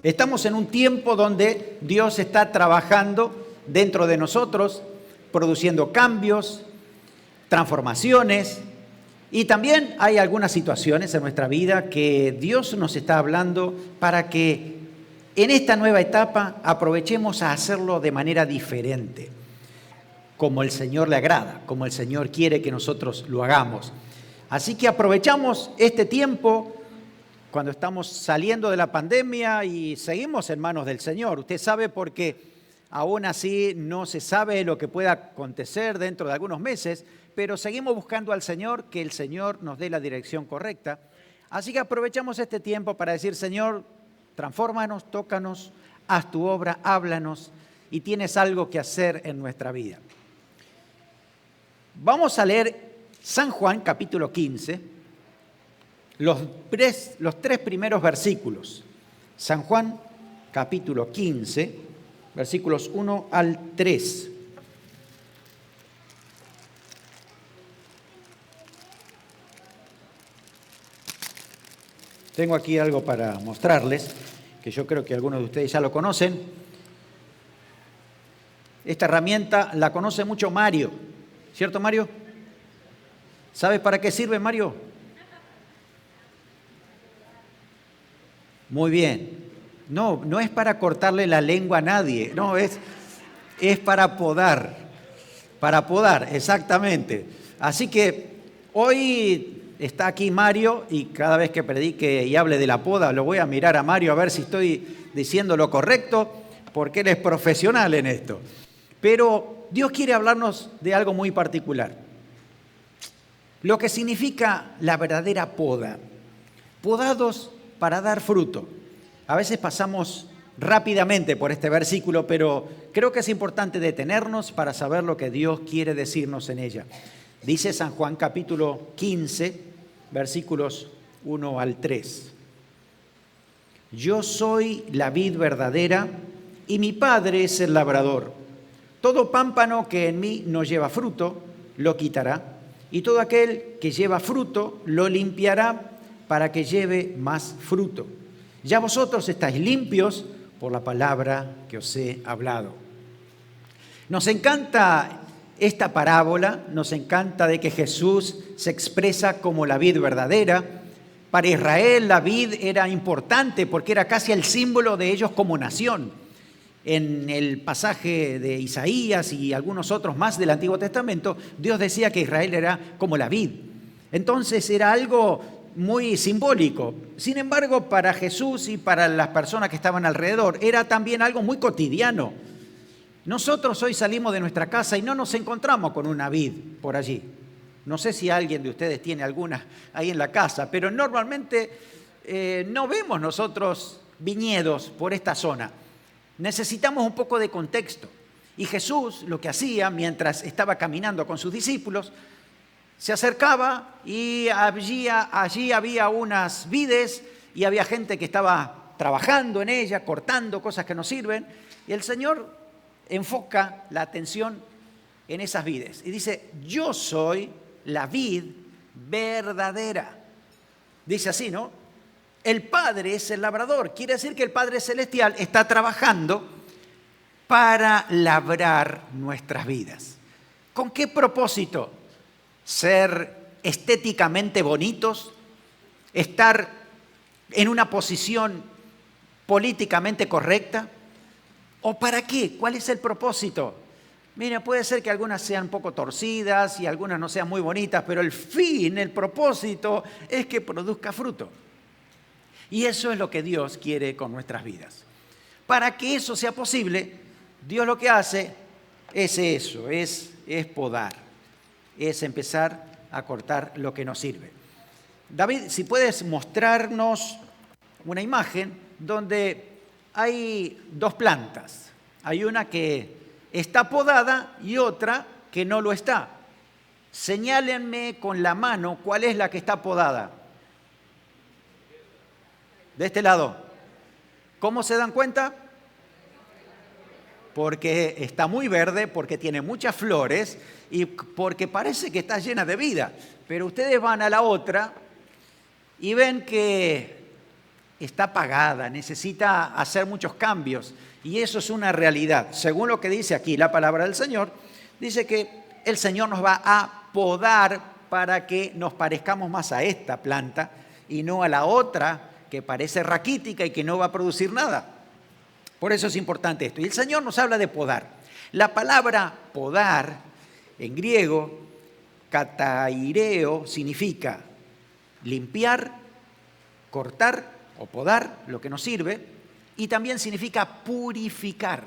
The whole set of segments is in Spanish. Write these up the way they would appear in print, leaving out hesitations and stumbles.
Estamos en un tiempo donde Dios está trabajando dentro de nosotros, produciendo cambios, transformaciones, y también hay algunas situaciones en nuestra vida que Dios nos está hablando para que en esta nueva etapa aprovechemos a hacerlo de manera diferente, como el Señor le agrada, como el Señor quiere que nosotros lo hagamos. Así que aprovechamos este tiempo cuando estamos saliendo de la pandemia y seguimos en manos del Señor. Usted sabe, porque aún así no se sabe lo que pueda acontecer dentro de algunos meses, pero seguimos buscando al Señor, que el Señor nos dé la dirección correcta. Así que aprovechamos este tiempo para decir: Señor, transfórmanos, tócanos, haz tu obra, háblanos, y tienes algo que hacer en nuestra vida. Vamos a leer San Juan capítulo 15, los tres primeros versículos. San Juan capítulo 15, versículos 1 al 3. Tengo aquí algo para mostrarles, que yo creo que algunos de ustedes ya lo conocen. Esta herramienta la conoce mucho Mario, ¿cierto, Mario? ¿Sabes para qué sirve, Mario? Muy bien. No es para cortarle la lengua a nadie, no, es para podar, exactamente. Así que hoy está aquí Mario, y cada vez que predique y hable de la poda, lo voy a mirar a Mario a ver si estoy diciendo lo correcto, porque él es profesional en esto. Pero Dios quiere hablarnos de algo muy particular, lo que significa la verdadera poda. Podados para dar fruto. A veces pasamos rápidamente por este versículo, pero creo que es importante detenernos para saber lo que Dios quiere decirnos en ella. Dice San Juan capítulo 15, versículos 1 al 3. Yo soy la vid verdadera y mi Padre es el labrador. Todo pámpano que en mí no lleva fruto, lo quitará, y todo aquel que lleva fruto, lo limpiará para que lleve más fruto. Ya vosotros estáis limpios por la palabra que os he hablado. Nos encanta esta parábola, nos encanta de que Jesús se expresa como la vid verdadera. Para Israel la vid era importante porque era casi el símbolo de ellos como nación. En el pasaje de Isaías y algunos otros más del Antiguo Testamento, Dios decía que Israel era como la vid. Entonces era algo muy simbólico. Sin embargo, para Jesús y para las personas que estaban alrededor, era también algo muy cotidiano. Nosotros hoy salimos de nuestra casa y no nos encontramos con una vid por allí. No sé si alguien de ustedes tiene alguna ahí en la casa, pero normalmente no vemos nosotros viñedos por esta zona. Necesitamos un poco de contexto. Y Jesús lo que hacía mientras estaba caminando con sus discípulos, se acercaba y allí había unas vides y había gente que estaba trabajando en ella, cortando cosas que no sirven, y el Señor enfoca la atención en esas vides y dice: yo soy la vid verdadera. Dice así, ¿no? El Padre es el labrador. Quiere decir que el Padre Celestial está trabajando para labrar nuestras vidas. ¿Con qué propósito? Ser estéticamente bonitos, estar en una posición políticamente correcta, ¿o para qué? ¿Cuál es el propósito? Mira, puede ser que algunas sean un poco torcidas y algunas no sean muy bonitas, pero el fin, el propósito es que produzca fruto. Y eso es lo que Dios quiere con nuestras vidas. Para que eso sea posible, Dios lo que hace es eso, es podar. Es empezar a cortar lo que nos sirve. David, si puedes mostrarnos una imagen donde hay dos plantas. Hay una que está podada y otra que no lo está. Señálenme con la mano cuál es la que está podada. De este lado. ¿Cómo se dan cuenta? Porque está muy verde, porque tiene muchas flores y porque parece que está llena de vida. Pero ustedes van a la otra y ven que está apagada, necesita hacer muchos cambios. Y eso es una realidad. Según lo que dice aquí la palabra del Señor, dice que el Señor nos va a podar para que nos parezcamos más a esta planta y no a la otra que parece raquítica y que no va a producir nada. Por eso es importante esto. Y el Señor nos habla de podar. La palabra podar en griego, kataireo, significa limpiar, cortar o podar lo que nos sirve, y también significa purificar.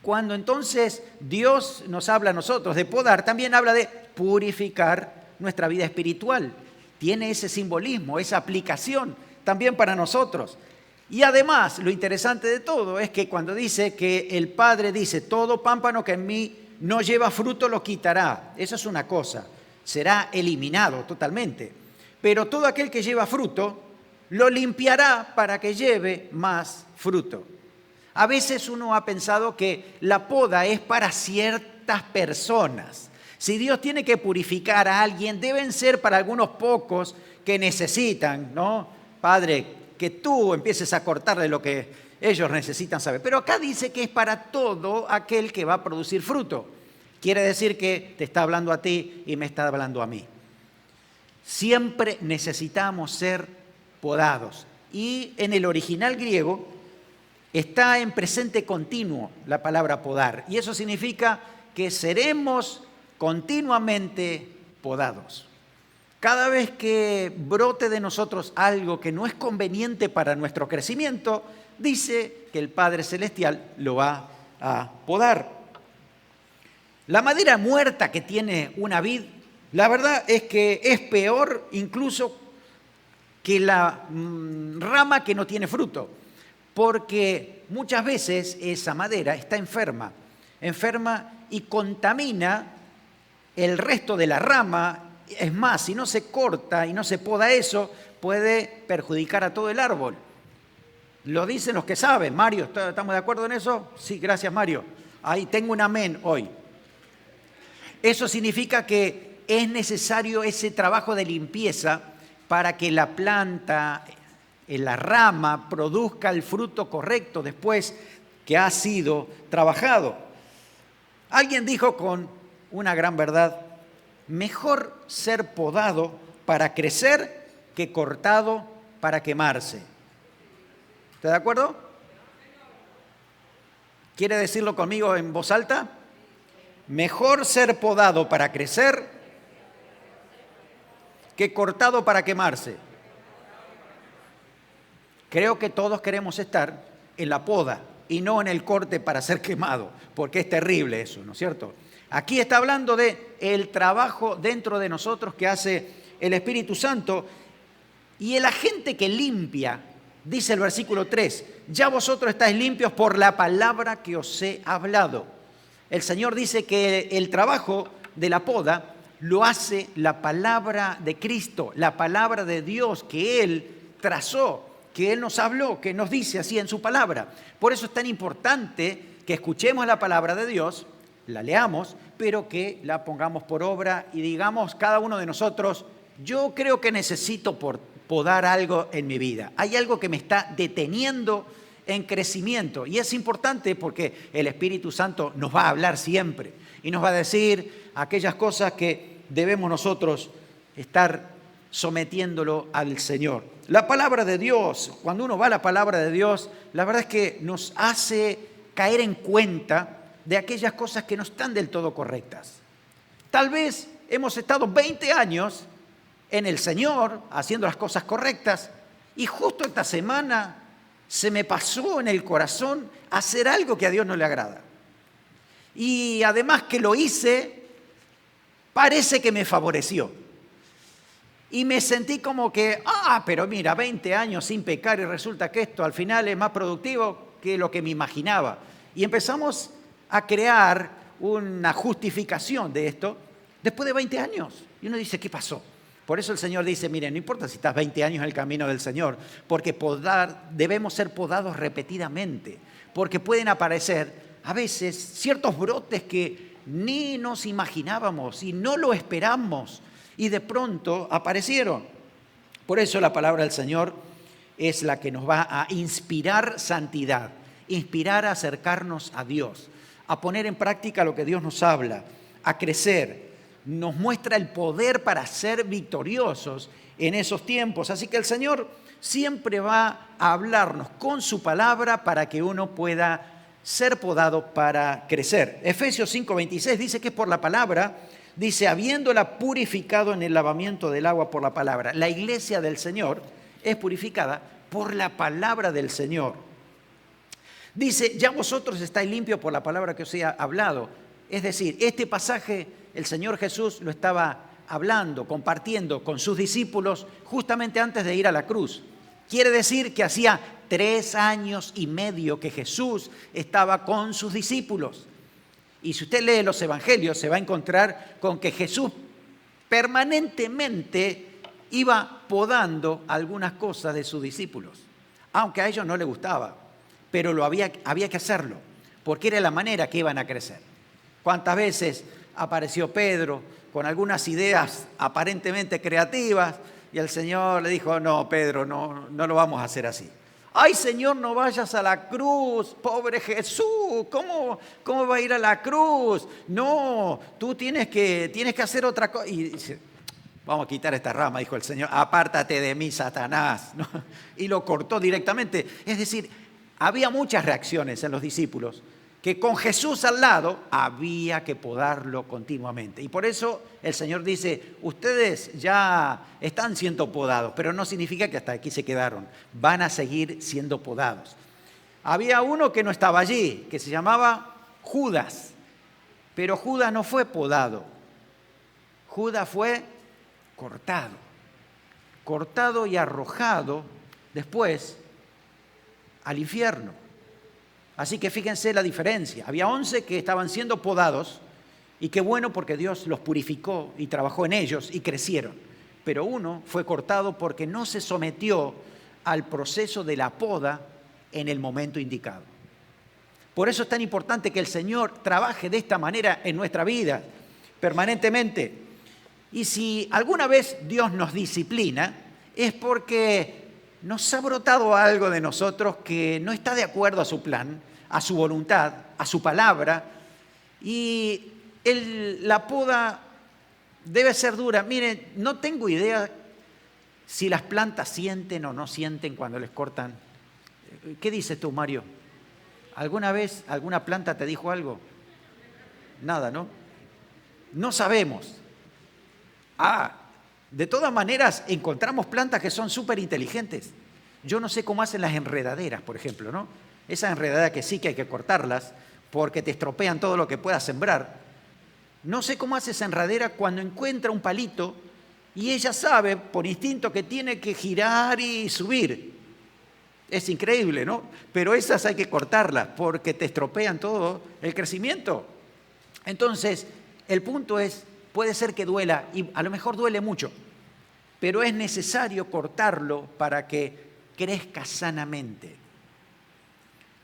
Cuando entonces Dios nos habla a nosotros de podar, también habla de purificar nuestra vida espiritual. Tiene ese simbolismo, esa aplicación también para nosotros. Y además, lo interesante de todo es que cuando dice que el Padre dice, todo pámpano que en mí no lleva fruto lo quitará. Eso es una cosa, será eliminado totalmente. Pero todo aquel que lleva fruto lo limpiará para que lleve más fruto. A veces uno ha pensado que la poda es para ciertas personas. Si Dios tiene que purificar a alguien, deben ser para algunos pocos que necesitan, ¿no? Padre, que tú empieces a cortarle lo que ellos necesitan saber. Pero acá dice que es para todo aquel que va a producir fruto. Quiere decir que te está hablando a ti y me está hablando a mí. Siempre necesitamos ser podados. Y en el original griego está en presente continuo la palabra podar. Y eso significa que seremos continuamente podados. Cada vez que brote de nosotros algo que no es conveniente para nuestro crecimiento, dice que el Padre Celestial lo va a podar. La madera muerta que tiene una vid, la verdad es que es peor incluso que la rama que no tiene fruto, porque muchas veces esa madera está enferma y contamina el resto de la rama. Es más, si no se corta y no se poda eso, puede perjudicar a todo el árbol. Lo dicen los que saben. Mario, ¿estamos de acuerdo en eso? Sí, gracias Mario. Ahí tengo un amén hoy. Eso significa que es necesario ese trabajo de limpieza para que la planta, la rama, produzca el fruto correcto después que ha sido trabajado. Alguien dijo con una gran verdad, mejor ser podado para crecer que cortado para quemarse. ¿Está de acuerdo? ¿Quiere decirlo conmigo en voz alta? Mejor ser podado para crecer que cortado para quemarse. Creo que todos queremos estar en la poda y no en el corte para ser quemado, porque es terrible eso, ¿no es cierto? Aquí está hablando de el trabajo dentro de nosotros que hace el Espíritu Santo y el agente que limpia, dice el versículo 3, ya vosotros estáis limpios por la palabra que os he hablado. El Señor dice que el trabajo de la poda lo hace la palabra de Cristo, la palabra de Dios que Él trazó, que Él nos habló, que nos dice así en su palabra. Por eso es tan importante que escuchemos la palabra de Dios, la leamos, pero que la pongamos por obra y digamos cada uno de nosotros, yo creo que necesito podar algo en mi vida. Hay algo que me está deteniendo en crecimiento y es importante porque el Espíritu Santo nos va a hablar siempre y nos va a decir aquellas cosas que debemos nosotros estar sometiéndolo al Señor. La palabra de Dios, cuando uno va a la palabra de Dios, la verdad es que nos hace caer en cuenta de aquellas cosas que no están del todo correctas. Tal vez hemos estado 20 años en el Señor haciendo las cosas correctas y justo esta semana se me pasó en el corazón hacer algo que a Dios no le agrada. Y además que lo hice, parece que me favoreció. Y me sentí como que, pero mira, 20 años sin pecar y resulta que esto al final es más productivo que lo que me imaginaba. Y empezamos a crear una justificación de esto después de 20 años. Y uno dice, ¿qué pasó? Por eso el Señor dice, miren, no importa si estás 20 años en el camino del Señor, porque debemos ser podados repetidamente, porque pueden aparecer a veces ciertos brotes que ni nos imaginábamos y no lo esperamos y de pronto aparecieron. Por eso la palabra del Señor es la que nos va a inspirar santidad, inspirar a acercarnos a Dios, a poner en práctica lo que Dios nos habla, a crecer. Nos muestra el poder para ser victoriosos en esos tiempos. Así que el Señor siempre va a hablarnos con su palabra para que uno pueda ser podado para crecer. Efesios 5:26 dice que es por la palabra, dice, habiéndola purificado en el lavamiento del agua por la palabra. La iglesia del Señor es purificada por la palabra del Señor. Dice, ya vosotros estáis limpios por la palabra que os he hablado. Es decir, este pasaje el Señor Jesús lo estaba hablando, compartiendo con sus discípulos justamente antes de ir a la cruz. Quiere decir que hacía 3 años y medio que Jesús estaba con sus discípulos. Y si usted lee los evangelios, se va a encontrar con que Jesús permanentemente iba podando algunas cosas de sus discípulos, aunque a ellos no les gustaba, pero había que hacerlo, porque era la manera que iban a crecer. ¿Cuántas veces apareció Pedro con algunas ideas aparentemente creativas y el Señor le dijo, no, Pedro, no lo vamos a hacer así? Ay, Señor, no vayas a la cruz, pobre Jesús, ¿cómo va a ir a la cruz? No, tú tienes que hacer otra cosa. Y dice, vamos a quitar esta rama, dijo el Señor, apártate de mí, Satanás, ¿no? Y lo cortó directamente. Es decir, había muchas reacciones en los discípulos, que con Jesús al lado había que podarlo continuamente. Y por eso el Señor dice, ustedes ya están siendo podados, pero no significa que hasta aquí se quedaron, van a seguir siendo podados. Había uno que no estaba allí, que se llamaba Judas, pero Judas no fue podado, Judas fue cortado y arrojado después al infierno. Así que fíjense la diferencia. Había 11 que estaban siendo podados y qué bueno porque Dios los purificó y trabajó en ellos y crecieron. Pero uno fue cortado porque no se sometió al proceso de la poda en el momento indicado. Por eso es tan importante que el Señor trabaje de esta manera en nuestra vida permanentemente. Y si alguna vez Dios nos disciplina, es porque nos ha brotado algo de nosotros que no está de acuerdo a su plan, a su voluntad, a su palabra. Y la poda debe ser dura. Miren, no tengo idea si las plantas sienten o no sienten cuando les cortan. ¿Qué dices tú, Mario? ¿Alguna vez alguna planta te dijo algo? Nada, ¿no? No sabemos. De todas maneras, encontramos plantas que son súper inteligentes. Yo no sé cómo hacen las enredaderas, por ejemplo, ¿no? Esas enredaderas que sí que hay que cortarlas porque te estropean todo lo que puedas sembrar. No sé cómo hace esa enredadera cuando encuentra un palito y ella sabe por instinto que tiene que girar y subir. Es increíble, ¿no? Pero esas hay que cortarlas porque te estropean todo el crecimiento. Entonces, el punto es, puede ser que duela y a lo mejor duele mucho, pero es necesario cortarlo para que crezca sanamente.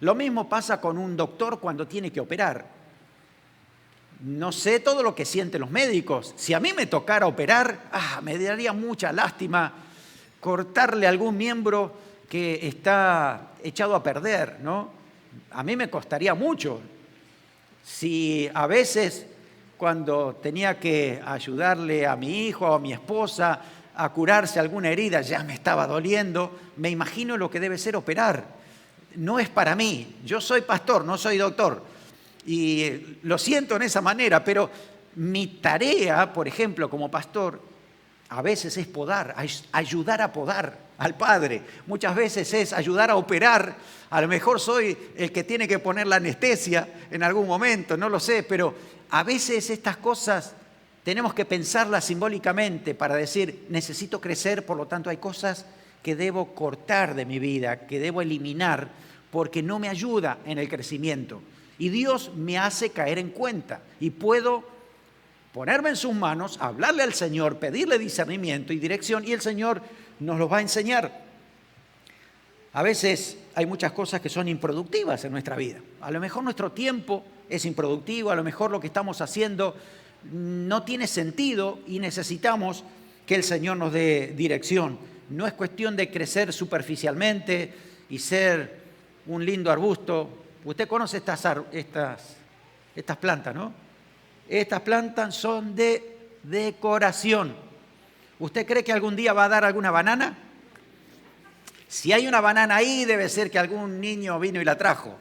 Lo mismo pasa con un doctor cuando tiene que operar. No sé todo lo que sienten los médicos. Si a mí me tocara operar, me daría mucha lástima cortarle algún miembro que está echado a perder, ¿no? A mí me costaría mucho. Si a veces cuando tenía que ayudarle a mi hijo o a mi esposa a curarse alguna herida, ya me estaba doliendo, me imagino lo que debe ser operar. No es para mí, yo soy pastor, no soy doctor, y lo siento en esa manera, pero mi tarea, por ejemplo, como pastor, a veces es podar, ayudar a podar al Padre. Muchas veces es ayudar a operar. A lo mejor soy el que tiene que poner la anestesia en algún momento, no lo sé, pero a veces estas cosas tenemos que pensarlas simbólicamente para decir, necesito crecer, por lo tanto hay cosas que debo cortar de mi vida, que debo eliminar, porque no me ayuda en el crecimiento. Y Dios me hace caer en cuenta y puedo ponerme en sus manos, hablarle al Señor, pedirle discernimiento y dirección, y el Señor nos los va a enseñar. A veces hay muchas cosas que son improductivas en nuestra vida. A lo mejor nuestro tiempo es improductivo, a lo mejor lo que estamos haciendo no tiene sentido y necesitamos que el Señor nos dé dirección. No es cuestión de crecer superficialmente y ser un lindo arbusto. Usted conoce estas plantas, ¿no? Estas plantas son de decoración. ¿Usted cree que algún día va a dar alguna banana? Si hay una banana ahí, debe ser que algún niño vino y la trajo.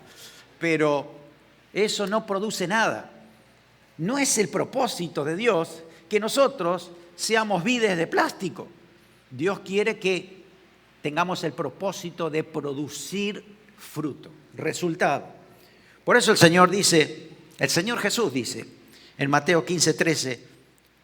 Pero eso no produce nada. No es el propósito de Dios que nosotros seamos vides de plástico. Dios quiere que tengamos el propósito de producir fruto, resultado. Por eso el Señor Jesús dice en Mateo 15:13,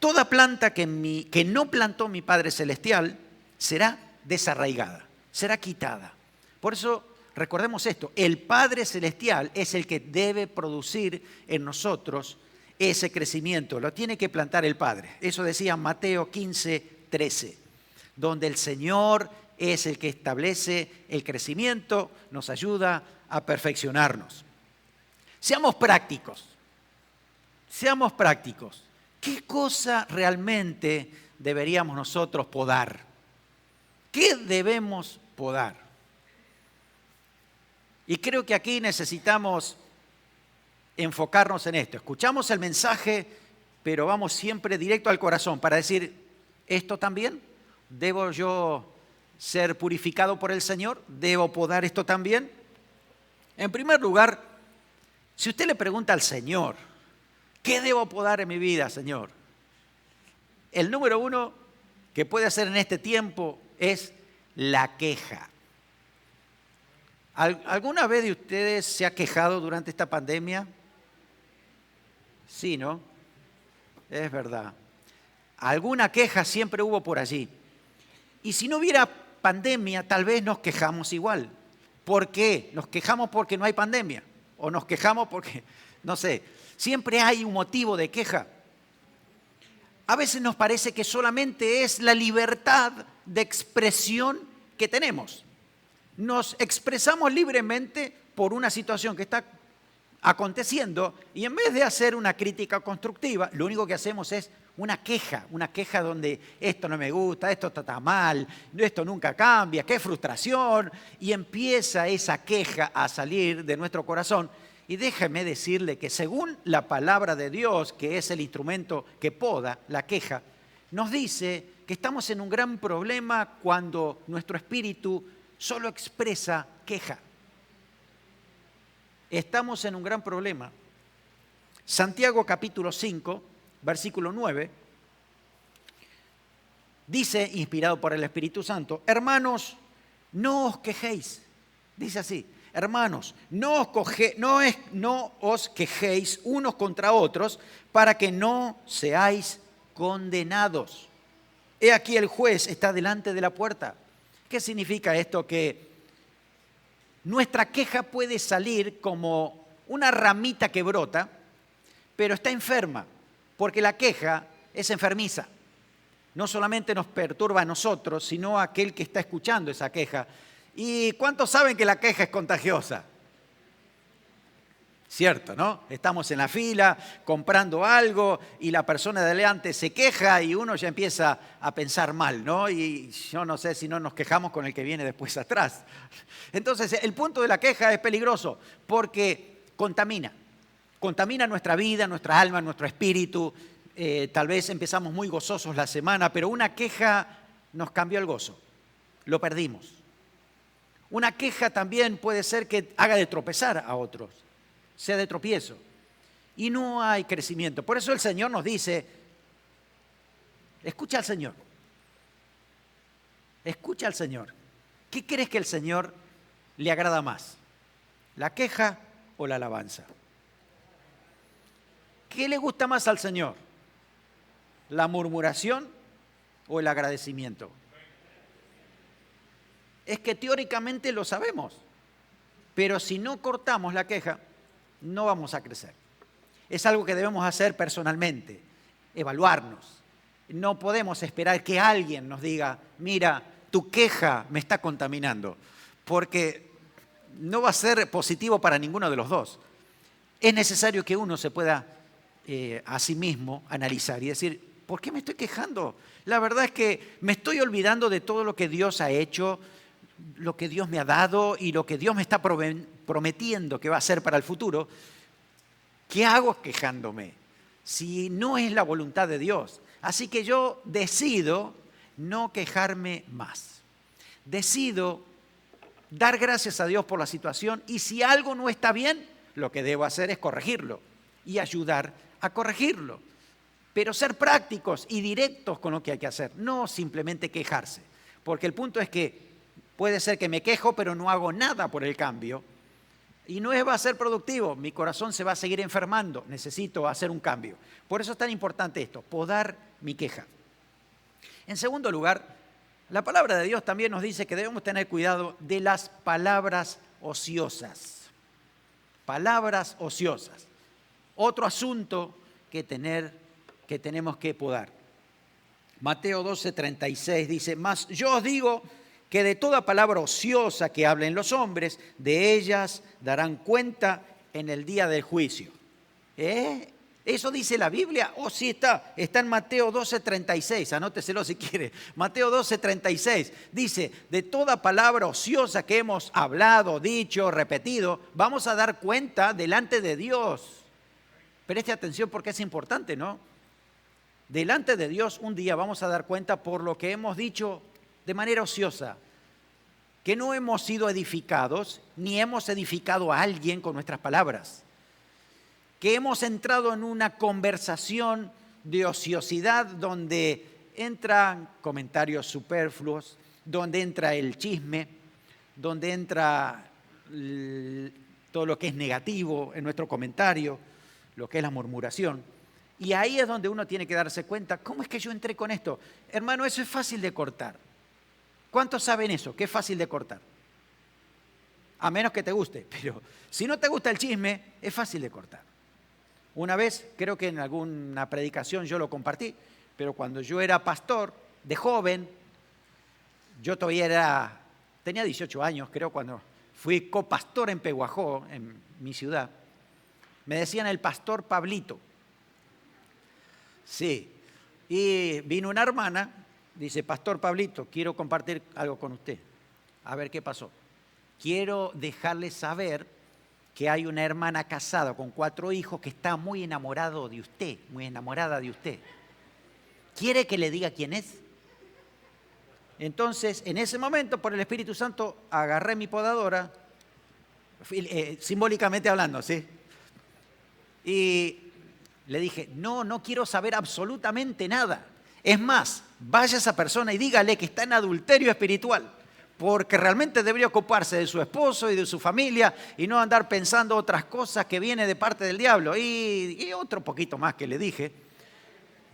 toda planta que no plantó mi Padre Celestial será desarraigada, será quitada. Por eso recordemos esto, el Padre Celestial es el que debe producir en nosotros ese crecimiento, lo tiene que plantar el Padre. Eso decía Mateo 15:13, donde el Señor es el que establece el crecimiento, nos ayuda a perfeccionarnos. Seamos prácticos. ¿Qué cosa realmente deberíamos nosotros podar? ¿Qué debemos podar? Y creo que aquí necesitamos enfocarnos en esto. Escuchamos el mensaje, pero vamos siempre directo al corazón para decir, ¿esto también? ¿Debo yo ser purificado por el Señor? ¿Debo podar esto también? En primer lugar, si usted le pregunta al Señor, ¿qué debo podar en mi vida, Señor? El número uno que puede hacer en este tiempo es la queja. ¿Alguna vez de ustedes se ha quejado durante esta pandemia? Sí, ¿no? Es verdad. Alguna queja siempre hubo por allí. Y si no hubiera pandemia, tal vez nos quejamos igual. ¿Por qué? ¿Nos quejamos porque no hay pandemia? ¿O nos quejamos porque, no sé, siempre hay un motivo de queja? A veces nos parece que solamente es la libertad de expresión que tenemos. Nos expresamos libremente por una situación que está aconteciendo y en vez de hacer una crítica constructiva, lo único que hacemos es una queja donde esto no me gusta, esto está mal, esto nunca cambia, qué frustración, y empieza esa queja a salir de nuestro corazón. Y déjeme decirle que según la palabra de Dios, que es el instrumento que poda la queja, nos dice que estamos en un gran problema cuando nuestro espíritu solo expresa queja. Estamos en un gran problema. Santiago capítulo 5, versículo 9, dice, inspirado por el Espíritu Santo, hermanos, no os quejéis. Dice así, hermanos, no os quejéis unos contra otros para que no seáis condenados. He aquí el juez está delante de la puerta. ¿Qué significa esto? Que nuestra queja puede salir como una ramita que brota, pero está enferma, porque la queja es enfermiza. No solamente nos perturba a nosotros, sino a aquel que está escuchando esa queja. ¿Y cuántos saben que la queja es contagiosa? Cierto, ¿no? Estamos en la fila comprando algo y la persona de delante se queja y uno ya empieza a pensar mal, ¿no? Y yo no sé si no nos quejamos con el que viene después atrás. Entonces, el punto de la queja es peligroso porque contamina nuestra vida, nuestra alma, nuestro espíritu. Tal vez empezamos muy gozosos la semana, pero una queja nos cambió el gozo, lo perdimos. Una queja también puede ser que haga de tropezar a otros, sea de tropiezo, y no hay crecimiento. Por eso el Señor nos dice, escucha al Señor, escucha al Señor. ¿Qué crees que el Señor le agrada más? ¿La queja o la alabanza? ¿Qué le gusta más al Señor? ¿La murmuración o el agradecimiento? Es que teóricamente lo sabemos, pero si no cortamos la queja, no vamos a crecer. Es algo que debemos hacer personalmente, evaluarnos. No podemos esperar que alguien nos diga, mira, tu queja me está contaminando, porque no va a ser positivo para ninguno de los dos. Es necesario que uno se pueda a sí mismo analizar y decir, ¿por qué me estoy quejando? La verdad es que me estoy olvidando de todo lo que Dios ha hecho, lo que Dios me ha dado y lo que Dios me está prometiendo que va a hacer para el futuro. ¿Qué hago quejándome si no es la voluntad de Dios? Así que yo decido no quejarme más. Decido dar gracias a Dios por la situación y si algo no está bien, lo que debo hacer es corregirlo y ayudar a corregirlo. Pero ser prácticos y directos con lo que hay que hacer, no simplemente quejarse. Porque el punto es que puede ser que me quejo, pero no hago nada por el cambio. Y no va a ser productivo, mi corazón se va a seguir enfermando, necesito hacer un cambio. Por eso es tan importante esto, podar mi queja. En segundo lugar, la palabra de Dios también nos dice que debemos tener cuidado de las palabras ociosas. Palabras ociosas. Otro asunto que tenemos que podar. Mateo 12:36 dice, mas yo os digo que de toda palabra ociosa que hablen los hombres, de ellas darán cuenta en el día del juicio. ¿Eso dice la Biblia? Sí está en Mateo 12:36, anóteselo si quiere. Mateo 12:36 dice, de toda palabra ociosa que hemos hablado, dicho, repetido, vamos a dar cuenta delante de Dios. Preste atención porque es importante, ¿no? Delante de Dios un día vamos a dar cuenta por lo que hemos dicho de manera ociosa, que no hemos sido edificados, ni hemos edificado a alguien con nuestras palabras, que hemos entrado en una conversación de ociosidad donde entran comentarios superfluos, donde entra el chisme, donde entra todo lo que es negativo en nuestro comentario, lo que es la murmuración. Y ahí es donde uno tiene que darse cuenta, ¿cómo es que yo entré con esto? Hermano, eso es fácil de cortar. ¿Cuántos saben eso? Que es fácil de cortar. A menos que te guste, pero si no te gusta el chisme, es fácil de cortar. Una vez, creo que en alguna predicación yo lo compartí, pero cuando yo era pastor, de joven, yo todavía tenía 18 años, creo, cuando fui copastor en Peguajó, en mi ciudad, me decían el pastor Pablito. Sí, y vino una hermana, dice, pastor Pablito, quiero compartir algo con usted. A ver qué pasó. Quiero dejarle saber que hay una hermana casada con 4 hijos que está muy enamorado de usted, muy enamorada de usted. ¿Quiere que le diga quién es? Entonces, en ese momento, por el Espíritu Santo, agarré mi podadora, simbólicamente hablando, ¿sí? Y le dije, no quiero saber absolutamente nada. Es más, vaya a esa persona y dígale que está en adulterio espiritual, porque realmente debería ocuparse de su esposo y de su familia y no andar pensando otras cosas que vienen de parte del diablo. Y otro poquito más que le dije.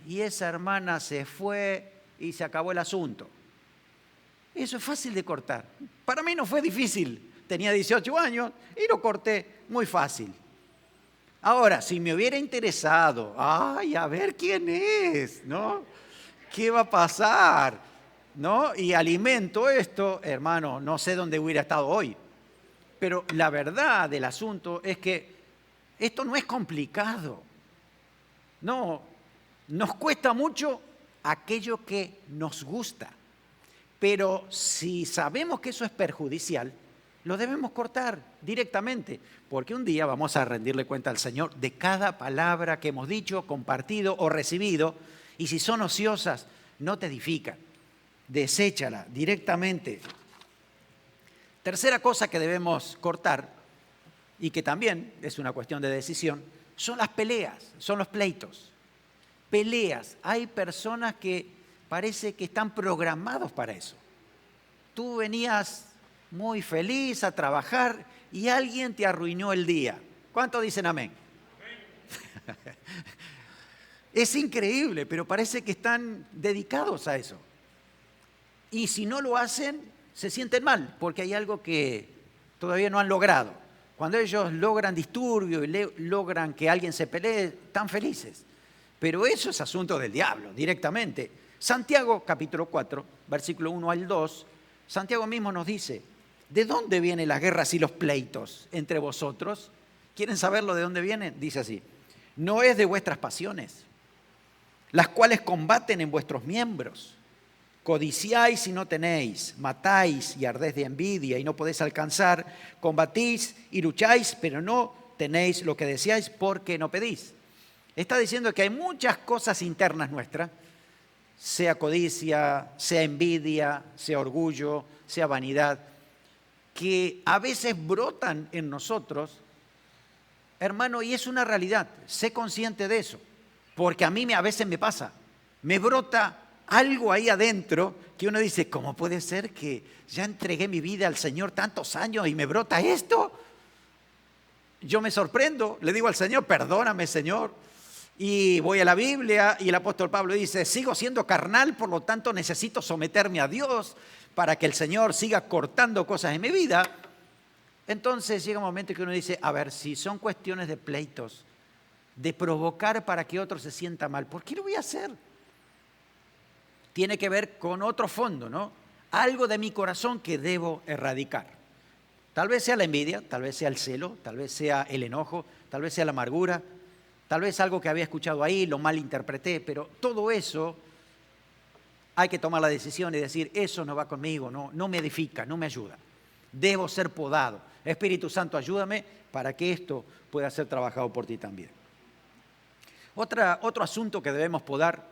Y esa hermana se fue y se acabó el asunto. Eso es fácil de cortar. Para mí no fue difícil. Tenía 18 años y lo corté muy fácil. Ahora, si me hubiera interesado, a ver quién es, ¿no? ¿Qué va a pasar? ¿No? Y alimento esto, hermano, no sé dónde hubiera estado hoy. Pero la verdad del asunto es que esto no es complicado. No, nos cuesta mucho aquello que nos gusta. Pero si sabemos que eso es perjudicial, lo debemos cortar directamente, porque un día vamos a rendirle cuenta al Señor de cada palabra que hemos dicho, compartido o recibido, y si son ociosas, no te edifican. Deséchala directamente. Tercera cosa que debemos cortar, y que también es una cuestión de decisión, son las peleas, son los pleitos. Peleas. Hay personas que parece que están programados para eso. Tú venías muy feliz a trabajar y alguien te arruinó el día. ¿Cuántos dicen amén? Es increíble, pero parece que están dedicados a eso. Y si no lo hacen, se sienten mal, porque hay algo que todavía no han logrado. Cuando ellos logran disturbio y logran que alguien se pelee, están felices. Pero eso es asunto del diablo, directamente. Santiago, capítulo 4, versículo 1 al 2, Santiago mismo nos dice, ¿de dónde vienen las guerras y los pleitos entre vosotros? ¿Quieren saberlo de dónde vienen? Dice así, ¿no es de vuestras pasiones las cuales combaten en vuestros miembros. Codiciáis y no tenéis, matáis y ardéis de envidia y no podéis alcanzar, combatís y lucháis, pero no tenéis lo que deseáis porque no pedís. Está diciendo que hay muchas cosas internas nuestras, sea codicia, sea envidia, sea orgullo, sea vanidad, que a veces brotan en nosotros, hermano, y es una realidad. Sé consciente de eso, porque a mí a veces me pasa, me brota algo ahí adentro que uno dice, ¿cómo puede ser que ya entregué mi vida al Señor tantos años y me brota esto? Yo me sorprendo, le digo al Señor, perdóname, Señor. Y voy a la Biblia y el apóstol Pablo dice, sigo siendo carnal, por lo tanto necesito someterme a Dios para que el Señor siga cortando cosas en mi vida. Entonces llega un momento que uno dice, a ver, si son cuestiones de pleitos, de provocar para que otro se sienta mal, ¿por qué lo voy a hacer? Tiene que ver con otro fondo, ¿no? Algo de mi corazón que debo erradicar. Tal vez sea la envidia, tal vez sea el celo, tal vez sea el enojo, tal vez sea la amargura, tal vez algo que había escuchado ahí, lo malinterpreté, pero todo eso hay que tomar la decisión y decir, eso no va conmigo, no me edifica, no me ayuda. Debo ser podado. Espíritu Santo, ayúdame para que esto pueda ser trabajado por ti también. Otro asunto que debemos podar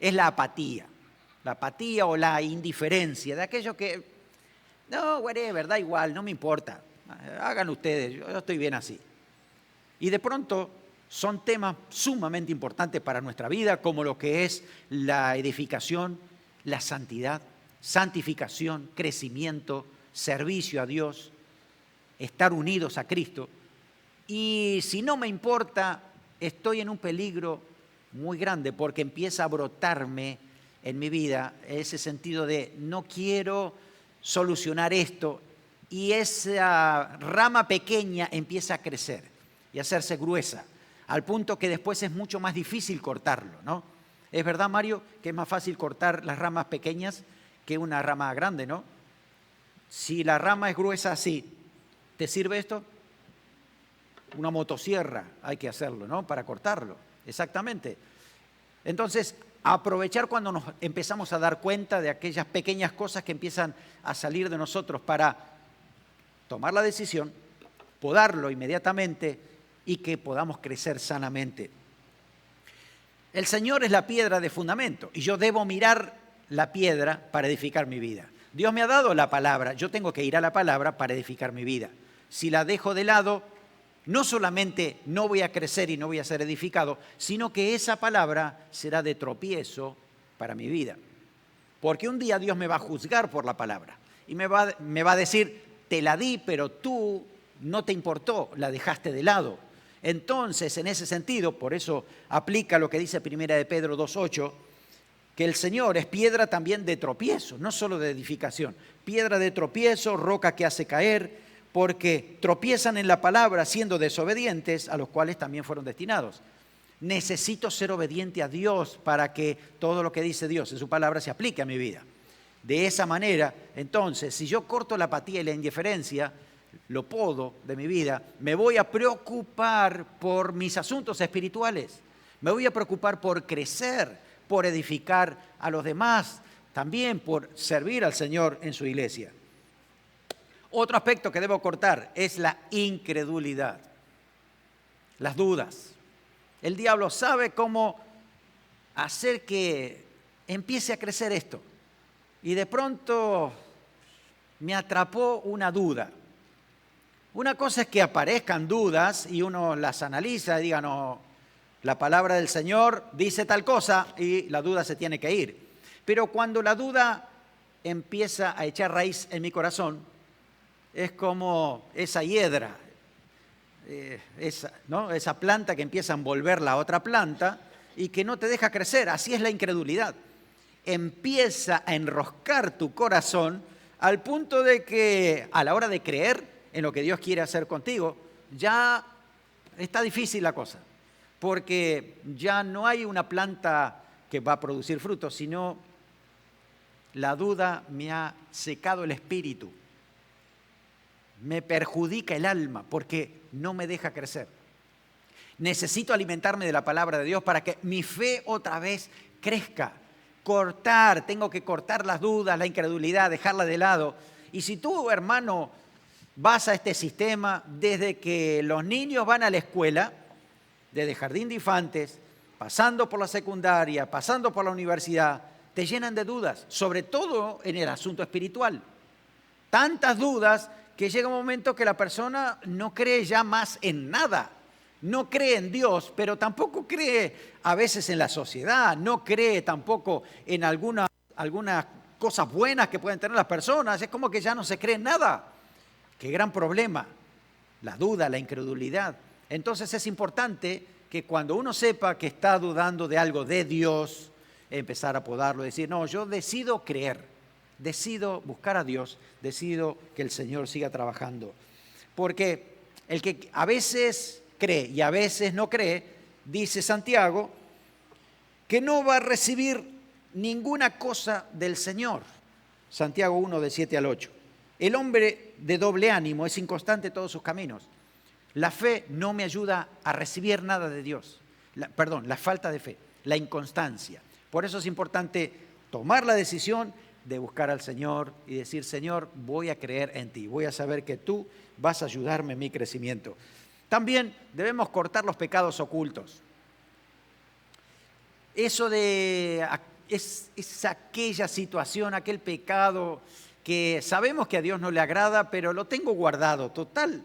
es la apatía. La apatía o la indiferencia de aquello que, no, whatever, da igual, no me importa. Hagan ustedes, yo estoy bien así. Y de pronto son temas sumamente importantes para nuestra vida, como lo que es la edificación, la santidad, santificación, crecimiento, servicio a Dios, estar unidos a Cristo. Y si no me importa, estoy en un peligro muy grande porque empieza a brotarme en mi vida ese sentido de no quiero solucionar esto y esa rama pequeña empieza a crecer y a hacerse gruesa, al punto que después es mucho más difícil cortarlo, ¿no? Es verdad, Mario, que es más fácil cortar las ramas pequeñas que una rama grande, ¿no? Si la rama es gruesa así, ¿te sirve esto? Una motosierra hay que hacerlo, ¿no? Para cortarlo, exactamente. Entonces, aprovechar cuando nos empezamos a dar cuenta de aquellas pequeñas cosas que empiezan a salir de nosotros para tomar la decisión, podarlo inmediatamente y que podamos crecer sanamente. El Señor es la piedra de fundamento y yo debo mirar la piedra para edificar mi vida. Dios me ha dado la palabra, yo tengo que ir a la palabra para edificar mi vida. Si la dejo de lado, no solamente no voy a crecer y no voy a ser edificado, sino que esa palabra será de tropiezo para mi vida. Porque un día Dios me va a juzgar por la palabra y me va a decir, te la di, pero tú no te importó, la dejaste de lado. Entonces, en ese sentido, por eso aplica lo que dice 1 de Pedro 2:8, que el Señor es piedra también de tropiezo, no solo de edificación. Piedra de tropiezo, roca que hace caer, porque tropiezan en la palabra siendo desobedientes, a los cuales también fueron destinados. Necesito ser obediente a Dios para que todo lo que dice Dios en su palabra se aplique a mi vida. De esa manera, entonces, si yo corto la apatía y la indiferencia, lo podo de mi vida, me voy a preocupar por mis asuntos espirituales, me voy a preocupar por crecer, por edificar a los demás, también por servir al Señor en su iglesia. Otro aspecto que debo cortar es la incredulidad, las dudas. El diablo sabe cómo hacer que empiece a crecer esto. Y de pronto me atrapó una duda. Una cosa es que aparezcan dudas y uno las analiza y diga, no, la palabra del Señor dice tal cosa y la duda se tiene que ir. Pero cuando la duda empieza a echar raíz en mi corazón, es como esa hiedra, esa planta que empieza a envolver la otra planta y que no te deja crecer. Así es la incredulidad. Empieza a enroscar tu corazón al punto de que a la hora de creer en lo que Dios quiere hacer contigo, ya está difícil la cosa, porque ya no hay una planta que va a producir frutos, sino la duda me ha secado el espíritu, me perjudica el alma porque no me deja crecer. Necesito alimentarme de la palabra de Dios para que mi fe otra vez crezca. Tengo que cortar las dudas, la incredulidad, dejarla de lado. Y si tú, hermano, vas a este sistema desde que los niños van a la escuela, desde jardín de infantes, pasando por la secundaria, pasando por la universidad, te llenan de dudas, sobre todo en el asunto espiritual. Tantas dudas que llega un momento que la persona no cree ya más en nada. No cree en Dios, pero tampoco cree a veces en la sociedad, no cree tampoco en algunas cosas buenas que pueden tener las personas. Es como que ya no se cree en nada. Qué gran problema, la duda, la incredulidad. Entonces es importante que cuando uno sepa que está dudando de algo de Dios, empezar a podarlo, decir, no, yo decido creer, decido buscar a Dios, decido que el Señor siga trabajando. Porque el que a veces cree y a veces no cree, dice Santiago, que no va a recibir ninguna cosa del Señor. Santiago 1, de 7 al 8. El hombre de doble ánimo es inconstante en todos sus caminos. La fe no me ayuda a recibir nada de Dios. La falta de fe, la inconstancia. Por eso es importante tomar la decisión de buscar al Señor y decir, Señor, voy a creer en ti, voy a saber que tú vas a ayudarme en mi crecimiento. También debemos cortar los pecados ocultos. Eso es aquella situación, aquel pecado que sabemos que a Dios no le agrada, pero lo tengo guardado, total.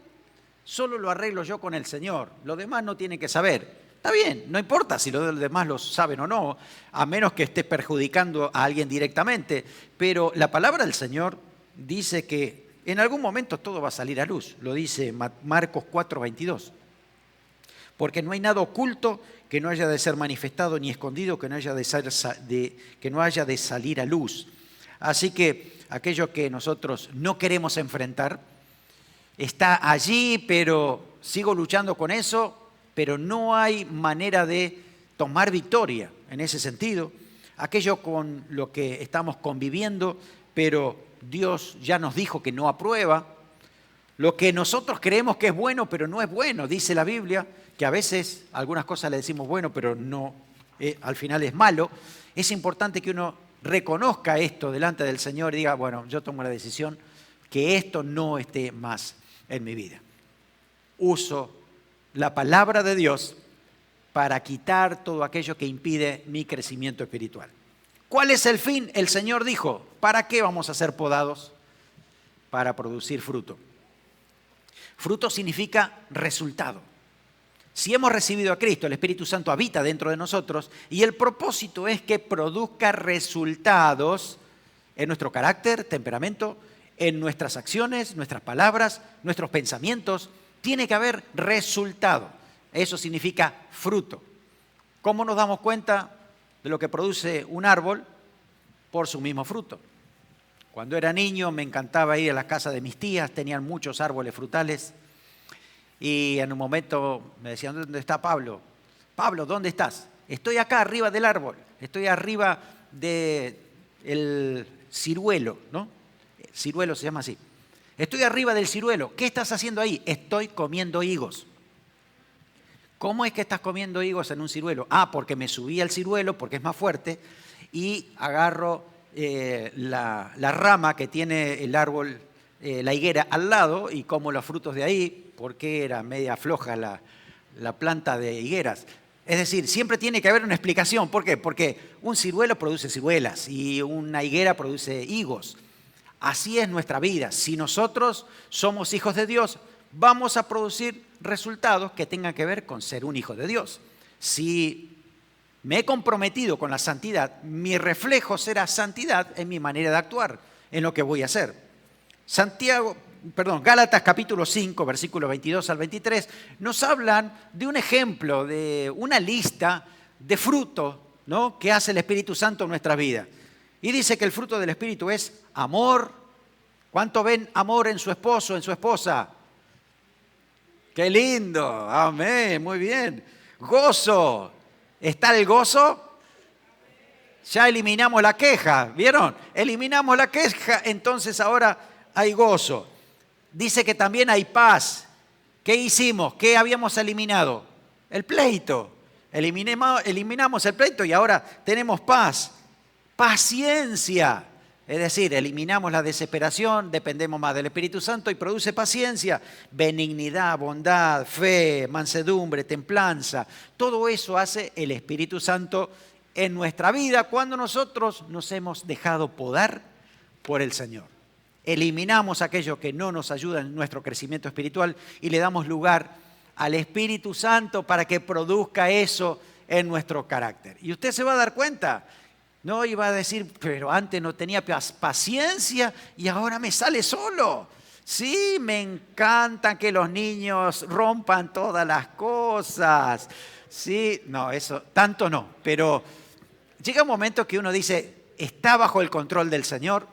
Solo lo arreglo yo con el Señor, los demás no tienen que saber. Está bien, no importa si los demás lo saben o no, a menos que esté perjudicando a alguien directamente, pero la palabra del Señor dice que en algún momento todo va a salir a luz, lo dice Marcos 4:22. Porque no hay nada oculto que no haya de ser manifestado, ni escondido que no haya de salir a luz. Así que aquello que nosotros no queremos enfrentar está allí, pero sigo luchando con eso, pero no hay manera de tomar victoria en ese sentido. Aquello con lo que estamos conviviendo, pero Dios ya nos dijo que no aprueba. Lo que nosotros creemos que es bueno, pero no es bueno, dice la Biblia, que a veces algunas cosas le decimos bueno, pero no, al final es malo. Es importante que uno reconozca esto delante del Señor y diga, bueno, yo tomo la decisión que esto no esté más en mi vida. Uso la palabra de Dios para quitar todo aquello que impide mi crecimiento espiritual. ¿Cuál es el fin? El Señor dijo, ¿para qué vamos a ser podados? Para producir fruto. Fruto significa resultado. Si hemos recibido a Cristo, el Espíritu Santo habita dentro de nosotros y el propósito es que produzca resultados en nuestro carácter, temperamento, en nuestras acciones, nuestras palabras, nuestros pensamientos. Tiene que haber resultado. Eso significa fruto. ¿Cómo nos damos cuenta de lo que produce un árbol? Por su mismo fruto. Cuando era niño me encantaba ir a las casas de mis tías, tenían muchos árboles frutales y en un momento me decían, ¿dónde está Pablo? Pablo, ¿dónde estás? Estoy acá arriba del árbol, estoy arriba del ciruelo, ¿no? Ciruelo se llama así. Estoy arriba del ciruelo. ¿Qué estás haciendo ahí? Estoy comiendo higos. ¿Cómo es que estás comiendo higos en un ciruelo? Porque me subí al ciruelo porque es más fuerte y agarro la rama que tiene el árbol, la higuera al lado y como los frutos de ahí porque era media floja la planta de higueras. Es decir, siempre tiene que haber una explicación. ¿Por qué? Porque un ciruelo produce ciruelas y una higuera produce higos. Así es nuestra vida. Si nosotros somos hijos de Dios, vamos a producir resultados que tengan que ver con ser un hijo de Dios. Si me he comprometido con la santidad, mi reflejo será santidad en mi manera de actuar, en lo que voy a hacer. Gálatas capítulo 5, versículos 22 al 23, nos hablan de un ejemplo, de una lista de frutos, ¿no?, que hace el Espíritu Santo en nuestra vida. Y dice que el fruto del Espíritu es amor. ¿Cuánto ven amor en su esposo, en su esposa? ¡Qué lindo! Amén, muy bien. Gozo. ¿Está el gozo? Ya eliminamos la queja, ¿vieron? Eliminamos la queja, entonces ahora hay gozo. Dice que también hay paz. ¿Qué hicimos? ¿Qué habíamos eliminado? El pleito. Eliminamos el pleito y ahora tenemos paz. Paciencia. Es decir, eliminamos la desesperación, dependemos más del Espíritu Santo y produce paciencia, benignidad, bondad, fe, mansedumbre, templanza. Todo eso hace el Espíritu Santo en nuestra vida cuando nosotros nos hemos dejado podar por el Señor. Eliminamos aquello que no nos ayuda en nuestro crecimiento espiritual y le damos lugar al Espíritu Santo para que produzca eso en nuestro carácter. Y usted se va a dar cuenta. No iba a decir, pero antes no tenía paciencia y ahora me sale solo. Sí, me encanta que los niños rompan todas las cosas. Sí, no, eso tanto no. Pero llega un momento que uno dice, está bajo el control del Señor.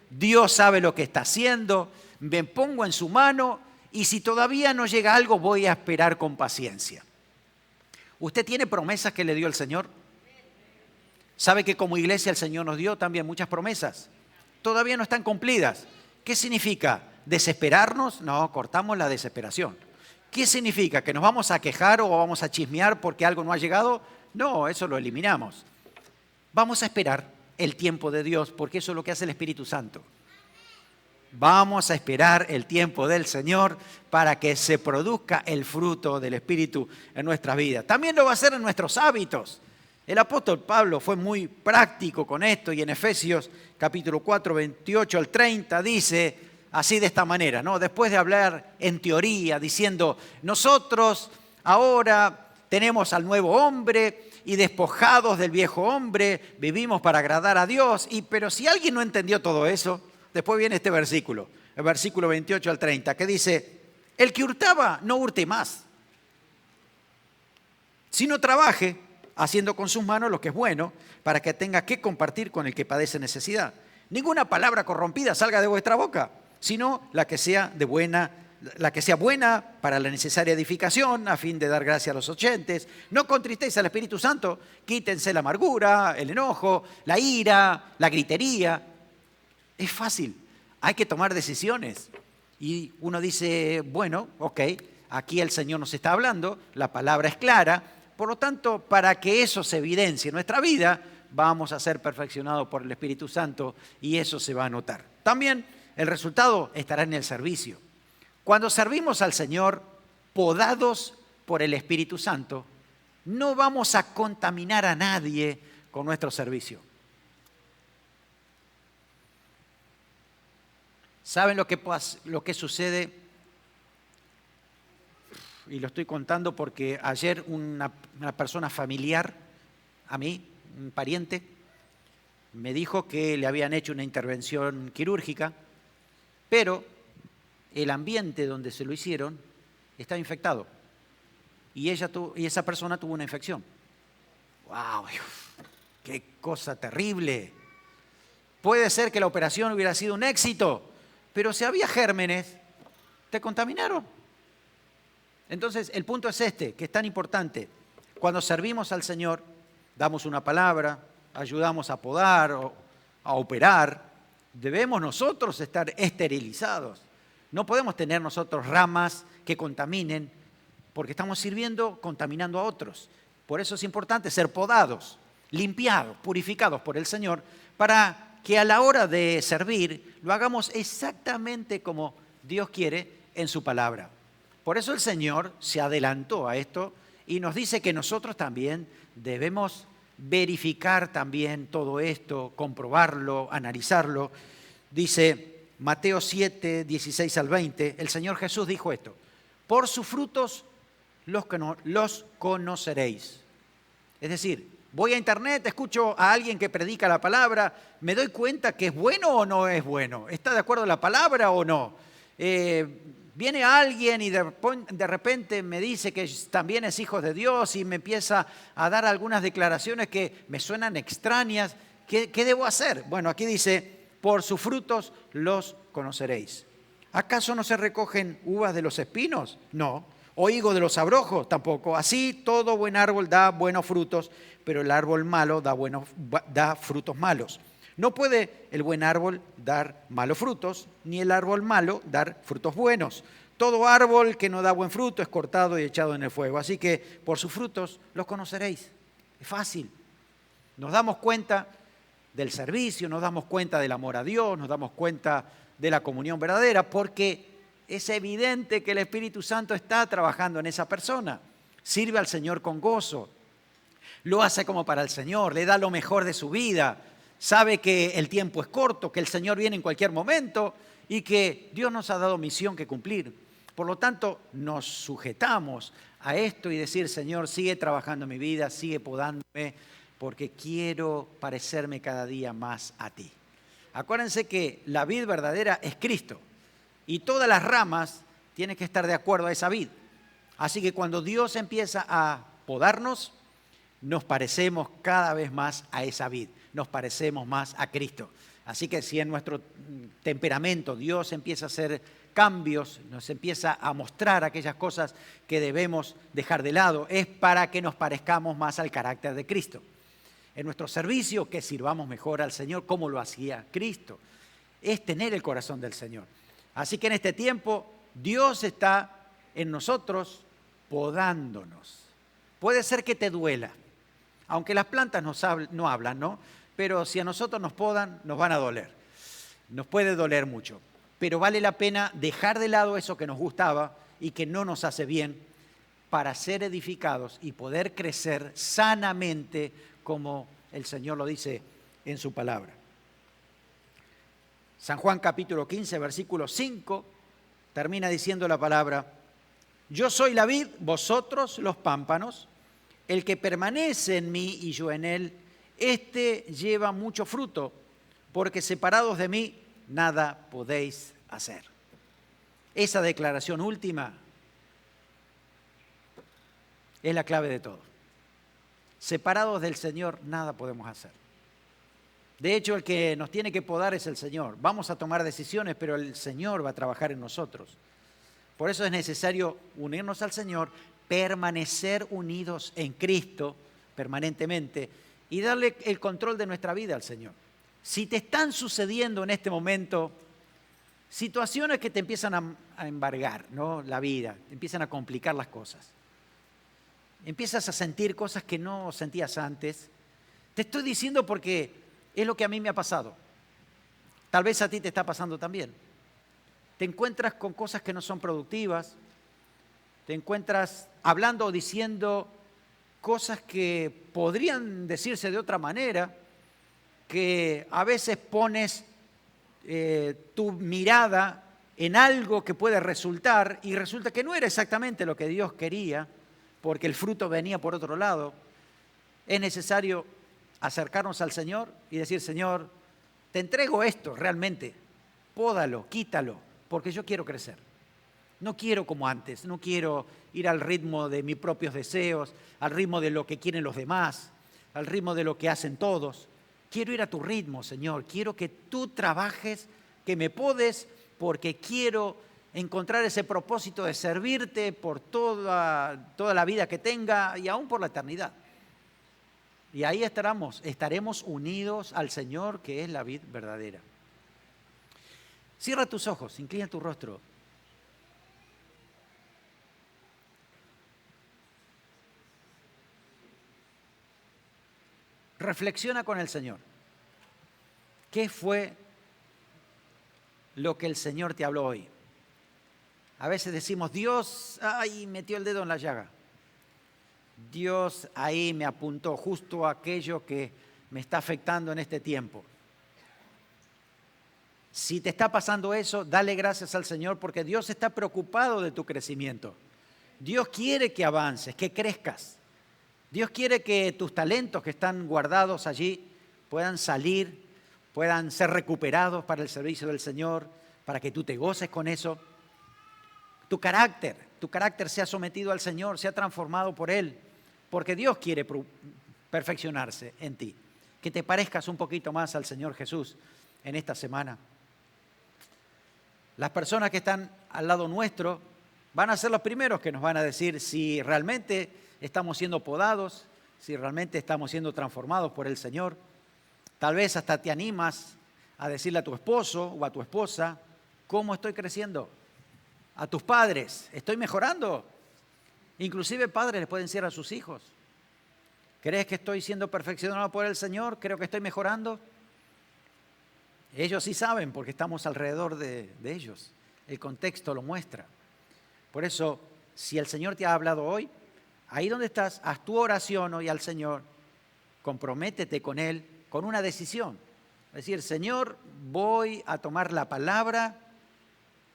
Dios sabe lo que está haciendo. Me pongo en su mano y si todavía no llega algo, voy a esperar con paciencia. ¿Usted tiene promesas que le dio el Señor? ¿Sabe que como iglesia el Señor nos dio también muchas promesas? Todavía no están cumplidas. ¿Qué significa? ¿Desesperarnos? No, cortamos la desesperación. ¿Qué significa? ¿Que nos vamos a quejar o vamos a chismear porque algo no ha llegado? No, eso lo eliminamos. Vamos a esperar el tiempo de Dios porque eso es lo que hace el Espíritu Santo. Vamos a esperar el tiempo del Señor para que se produzca el fruto del Espíritu en nuestras vidas. También lo va a hacer en nuestros hábitos. El apóstol Pablo fue muy práctico con esto y en Efesios capítulo 4, 28 al 30 dice así de esta manera, ¿no? Después de hablar en teoría diciendo, nosotros ahora tenemos al nuevo hombre y despojados del viejo hombre, vivimos para agradar a Dios. Pero si alguien no entendió todo eso, después viene este versículo, el versículo 28 al 30, que dice, el que hurtaba no hurte más, sino trabaje haciendo con sus manos lo que es bueno, para que tenga que compartir con el que padece necesidad. Ninguna palabra corrompida salga de vuestra boca, sino la que sea buena para la necesaria edificación, a fin de dar gracia a los oyentes. No contristéis al Espíritu Santo, quítense la amargura, el enojo, la ira, la gritería. Es fácil, hay que tomar decisiones. Y uno dice, bueno, ok, aquí el Señor nos está hablando, la palabra es clara. Por lo tanto, para que eso se evidencie en nuestra vida, vamos a ser perfeccionados por el Espíritu Santo y eso se va a notar. También el resultado estará en el servicio. Cuando servimos al Señor, podados por el Espíritu Santo, no vamos a contaminar a nadie con nuestro servicio. ¿Saben lo que sucede? Y lo estoy contando porque ayer una persona familiar a mí, un pariente, me dijo que le habían hecho una intervención quirúrgica, pero el ambiente donde se lo hicieron estaba infectado y esa persona tuvo una infección. ¡Wow! ¡Qué cosa terrible! Puede ser que la operación hubiera sido un éxito, pero si había gérmenes, te contaminaron. Entonces, el punto es este, que es tan importante. Cuando servimos al Señor, damos una palabra, ayudamos a podar o a operar, debemos nosotros estar esterilizados. No podemos tener nosotros ramas que contaminen, porque estamos sirviendo contaminando a otros. Por eso es importante ser podados, limpiados, purificados por el Señor, para que a la hora de servir lo hagamos exactamente como Dios quiere en su palabra. Por eso el Señor se adelantó a esto y nos dice que nosotros también debemos verificar también todo esto, comprobarlo, analizarlo. Dice Mateo 7, 16 al 20, el Señor Jesús dijo esto: por sus frutos los conoceréis. Es decir, voy a internet, escucho a alguien que predica la palabra, me doy cuenta que es bueno o no es bueno, está de acuerdo a la palabra o no. Viene alguien y de repente me dice que también es hijo de Dios y me empieza a dar algunas declaraciones que me suenan extrañas. ¿Qué debo hacer? Bueno, aquí dice, por sus frutos los conoceréis. ¿Acaso no se recogen uvas de los espinos? No. ¿O higo de los abrojos? Tampoco. Así todo buen árbol da buenos frutos, pero el árbol malo da frutos malos. No puede el buen árbol dar malos frutos, ni el árbol malo dar frutos buenos. Todo árbol que no da buen fruto es cortado y echado en el fuego. Así que por sus frutos los conoceréis. Es fácil. Nos damos cuenta del servicio, nos damos cuenta del amor a Dios, nos damos cuenta de la comunión verdadera, porque es evidente que el Espíritu Santo está trabajando en esa persona. Sirve al Señor con gozo, lo hace como para el Señor, le da lo mejor de su vida, sabe que el tiempo es corto, que el Señor viene en cualquier momento y que Dios nos ha dado misión que cumplir. Por lo tanto, nos sujetamos a esto y decir, Señor, sigue trabajando en mi vida, sigue podándome, porque quiero parecerme cada día más a ti. Acuérdense que la vid verdadera es Cristo y todas las ramas tienen que estar de acuerdo a esa vid. Así que cuando Dios empieza a podarnos, nos parecemos cada vez más a esa vid, nos parecemos más a Cristo. Así que si en nuestro temperamento Dios empieza a hacer cambios, nos empieza a mostrar aquellas cosas que debemos dejar de lado, es para que nos parezcamos más al carácter de Cristo. En nuestro servicio, que sirvamos mejor al Señor como lo hacía Cristo. Es tener el corazón del Señor. Así que en este tiempo Dios está en nosotros podándonos. Puede ser que te duela, aunque las plantas no hablan, ¿no? Pero si a nosotros nos podan, nos van a doler. Nos puede doler mucho. Pero vale la pena dejar de lado eso que nos gustaba y que no nos hace bien para ser edificados y poder crecer sanamente como el Señor lo dice en su palabra. San Juan capítulo 15, versículo 5, termina diciendo la palabra: yo soy la vid, vosotros los pámpanos, el que permanece en mí y yo en él, éste lleva mucho fruto, porque separados de mí nada podéis hacer. Esa declaración última es la clave de todo. Separados del Señor nada podemos hacer. De hecho, el que nos tiene que podar es el Señor. Vamos a tomar decisiones, pero el Señor va a trabajar en nosotros. Por eso es necesario unirnos al Señor, permanecer unidos en Cristo permanentemente y darle el control de nuestra vida al Señor. Si te están sucediendo en este momento situaciones que te empiezan a embargar, ¿no? La vida, empiezan a complicar las cosas, empiezas a sentir cosas que no sentías antes, te estoy diciendo porque es lo que a mí me ha pasado. Tal vez a ti te está pasando también. Te encuentras con cosas que no son productivas, te encuentras hablando o diciendo cosas que podrían decirse de otra manera, que a veces pones tu mirada en algo que puede resultar y resulta que no era exactamente lo que Dios quería, porque el fruto venía por otro lado. Es necesario acercarnos al Señor y decir: Señor, te entrego esto realmente, pódalo, quítalo, porque yo quiero crecer. No quiero como antes, no quiero ir al ritmo de mis propios deseos, al ritmo de lo que quieren los demás, al ritmo de lo que hacen todos. Quiero ir a tu ritmo, Señor. Quiero que tú trabajes, que me podes, porque quiero encontrar ese propósito de servirte por toda la vida que tenga y aún por la eternidad. Y ahí estaremos unidos al Señor, que es la vid verdadera. Cierra tus ojos, inclina tu rostro. Reflexiona con el Señor. ¿Qué fue lo que el Señor te habló hoy? A veces decimos: Dios, ay, metió el dedo en la llaga. Dios ahí me apuntó justo a aquello que me está afectando en este tiempo. Si te está pasando eso, dale gracias al Señor, porque Dios está preocupado de tu crecimiento. Dios quiere que avances, que crezcas. Dios quiere que tus talentos que están guardados allí puedan salir, puedan ser recuperados para el servicio del Señor, para que tú te goces con eso. Tu carácter sea sometido al Señor, sea transformado por Él, porque Dios quiere perfeccionarse en ti. Que te parezcas un poquito más al Señor Jesús en esta semana. Las personas que están al lado nuestro van a ser los primeros que nos van a decir si realmente estamos siendo podados, si realmente estamos siendo transformados por el Señor. Tal vez hasta te animas a decirle a tu esposo o a tu esposa, ¿cómo estoy creciendo? A tus padres, ¿estoy mejorando? Inclusive padres les pueden decir a sus hijos, ¿crees que estoy siendo perfeccionado por el Señor? ¿Creo que estoy mejorando? Ellos sí saben porque estamos alrededor de ellos. El contexto lo muestra. Por eso, si el Señor te ha hablado hoy, ahí donde estás, haz tu oración hoy al Señor, comprométete con Él, con una decisión. Es decir, Señor, voy a tomar la palabra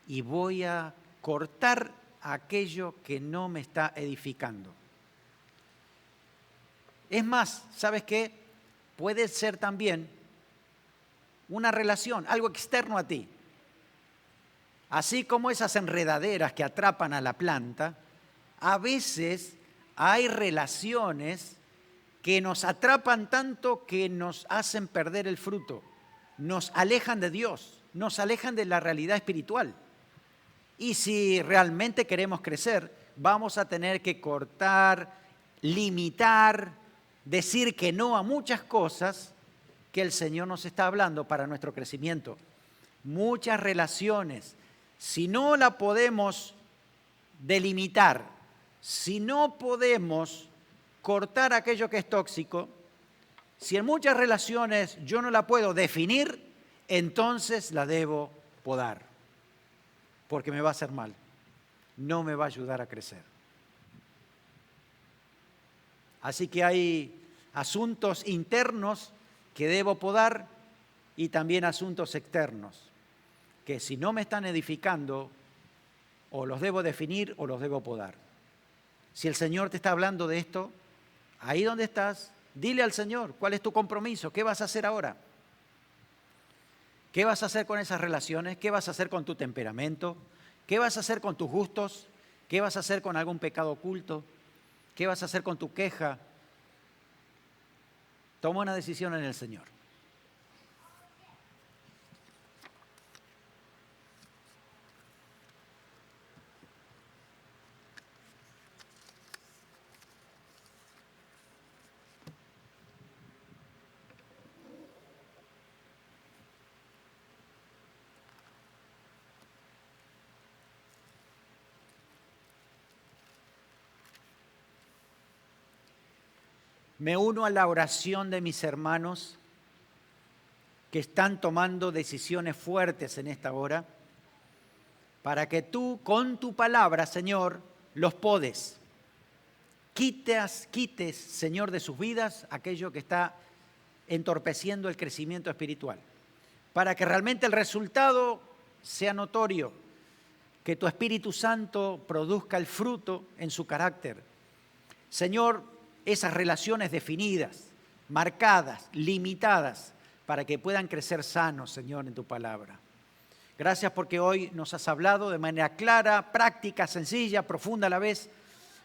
y voy a cortar aquello que no me está edificando. Es más, ¿sabes qué? Puede ser también una relación, algo externo a ti. Así como esas enredaderas que atrapan a la planta, a veces hay relaciones que nos atrapan tanto que nos hacen perder el fruto, nos alejan de Dios, nos alejan de la realidad espiritual. Y si realmente queremos crecer, vamos a tener que cortar, limitar, decir que no a muchas cosas que el Señor nos está hablando para nuestro crecimiento. Muchas relaciones, si no la podemos delimitar, si no podemos cortar aquello que es tóxico, si en muchas relaciones yo no la puedo definir, entonces la debo podar, porque me va a hacer mal, no me va a ayudar a crecer. Así que hay asuntos internos que debo podar y también asuntos externos, que si no me están edificando, o los debo definir o los debo podar. Si el Señor te está hablando de esto, ahí donde estás, dile al Señor, ¿cuál es tu compromiso? ¿Qué vas a hacer ahora? ¿Qué vas a hacer con esas relaciones? ¿Qué vas a hacer con tu temperamento? ¿Qué vas a hacer con tus gustos? ¿Qué vas a hacer con algún pecado oculto? ¿Qué vas a hacer con tu queja? Toma una decisión en el Señor. Me uno a la oración de mis hermanos que están tomando decisiones fuertes en esta hora, para que tú, con tu palabra, Señor, los podes. Quites, Señor, de sus vidas aquello que está entorpeciendo el crecimiento espiritual, para que realmente el resultado sea notorio, que tu Espíritu Santo produzca el fruto en su carácter. Señor, esas relaciones definidas, marcadas, limitadas, para que puedan crecer sanos, Señor, en tu palabra. Gracias porque hoy nos has hablado de manera clara, práctica, sencilla, profunda a la vez,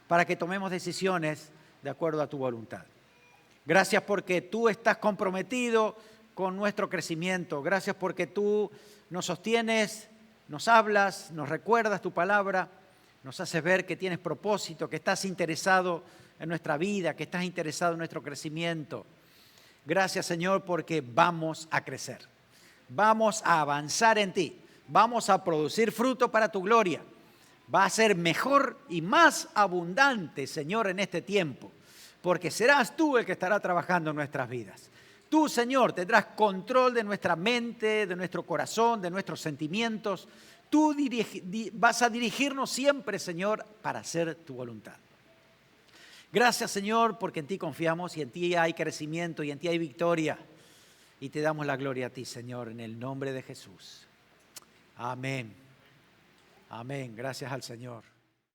para que tomemos decisiones de acuerdo a tu voluntad. Gracias porque tú estás comprometido con nuestro crecimiento. Gracias porque tú nos sostienes, nos hablas, nos recuerdas tu palabra, nos haces ver que tienes propósito, que estás interesado en nuestra vida, que estás interesado en nuestro crecimiento. Gracias, Señor, porque vamos a crecer. Vamos a avanzar en ti. Vamos a producir fruto para tu gloria. Va a ser mejor y más abundante, Señor, en este tiempo, porque serás tú el que estará trabajando en nuestras vidas. Tú, Señor, tendrás control de nuestra mente, de nuestro corazón, de nuestros sentimientos. Tú vas a dirigirnos siempre, Señor, para hacer tu voluntad. Gracias, Señor, porque en ti confiamos y en ti hay crecimiento y en ti hay victoria. Y te damos la gloria a ti, Señor, en el nombre de Jesús. Amén. Amén. Gracias al Señor.